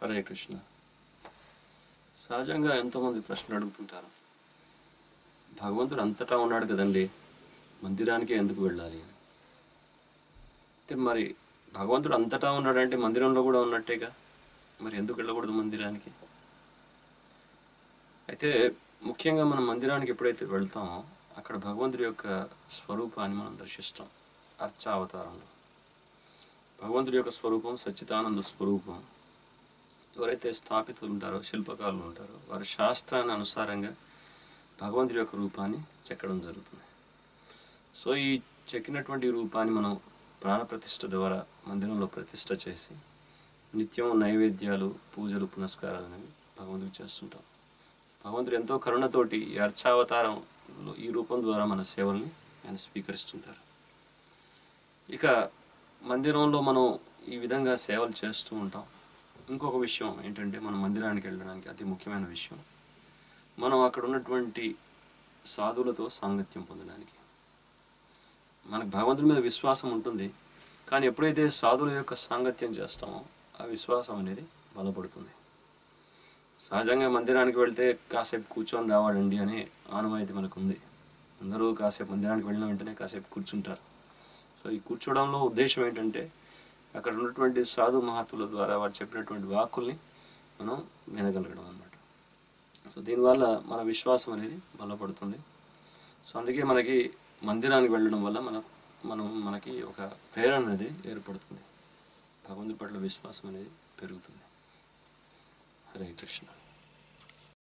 హరే కృష్ణ. సహజంగా ఎంతోమంది ప్రశ్నలు అడుగుతుంటారు, భగవంతుడు అంతటా ఉన్నాడు కదండి, మందిరానికే ఎందుకు వెళ్ళాలి అని. అయితే మరి భగవంతుడు అంతటా ఉన్నాడంటే మందిరంలో కూడా ఉన్నట్టేగా, మరి ఎందుకు వెళ్ళకూడదు మందిరానికి? అయితే ముఖ్యంగా మనం మందిరానికి ఎప్పుడైతే వెళ్తామో అక్కడ భగవంతుడి యొక్క స్వరూపాన్ని మనం దర్శిస్తాం. అర్చావతారంలో భగవంతుడి యొక్క స్వరూపం సచ్చిదానంద స్వరూపం. ఎవరైతే స్థాపితులు ఉంటారో, శిల్పకారులు ఉంటారో, వారి శాస్త్రాన్ని అనుసారంగా భగవంతుడి యొక్క రూపాన్ని చెక్కడం జరుగుతుంది. సో ఈ చెక్కినటువంటి రూపాన్ని మనం ప్రాణప్రతిష్ఠ ద్వారా మందిరంలో ప్రతిష్ఠ చేసి నిత్యం నైవేద్యాలు, పూజలు, పునస్కారాలు అనేవి భగవంతుడికి చేస్తుంటాం. భగవంతుడు ఎంతో కరుణతోటి ఈ అర్చావతారంలో ఈ రూపం ద్వారా మన సేవల్ని ఆయన స్వీకరిస్తుంటారు. ఇక మందిరంలో మనం ఈ విధంగా సేవలు చేస్తూ ఉంటాం. ఇంకొక విషయం ఏంటంటే, మనం మందిరానికి వెళ్ళడానికి అతి ముఖ్యమైన విషయం, మనం అక్కడ ఉన్నటువంటి సాధువులతో సాంగత్యం పొందడానికి. మనకు భగవంతుడి మీద విశ్వాసం ఉంటుంది, కానీ ఎప్పుడైతే సాధువుల యొక్క సాంగత్యం చేస్తామో ఆ విశ్వాసం అనేది బలపడుతుంది. సహజంగా మందిరానికి వెళ్తే కాసేపు కూర్చొని రావాలండి అనే ఆనవాయితీ మనకు ఉంది. అందరూ కాసేపు మందిరానికి వెళ్ళిన వెంటనే కాసేపు కూర్చుంటారు. సో ఈ కూర్చోవడంలో ఉద్దేశం ఏంటంటే, అక్కడ ఉన్నటువంటి సాధు మహాత్ముల ద్వారా వారు చెప్పినటువంటి వాక్కుల్ని మనం వినగలగడం అన్నమాట. సో దీనివల్ల మన విశ్వాసం అనేది బలపడుతుంది. సో అందుకే మనకి మందిరానికి వెళ్ళడం వల్ల మనకి ఒక ప్రేరణ అనేది ఏర్పడుతుంది, భగవంతుడి పట్ల విశ్వాసం అనేది పెరుగుతుంది. హరే కృష్ణ.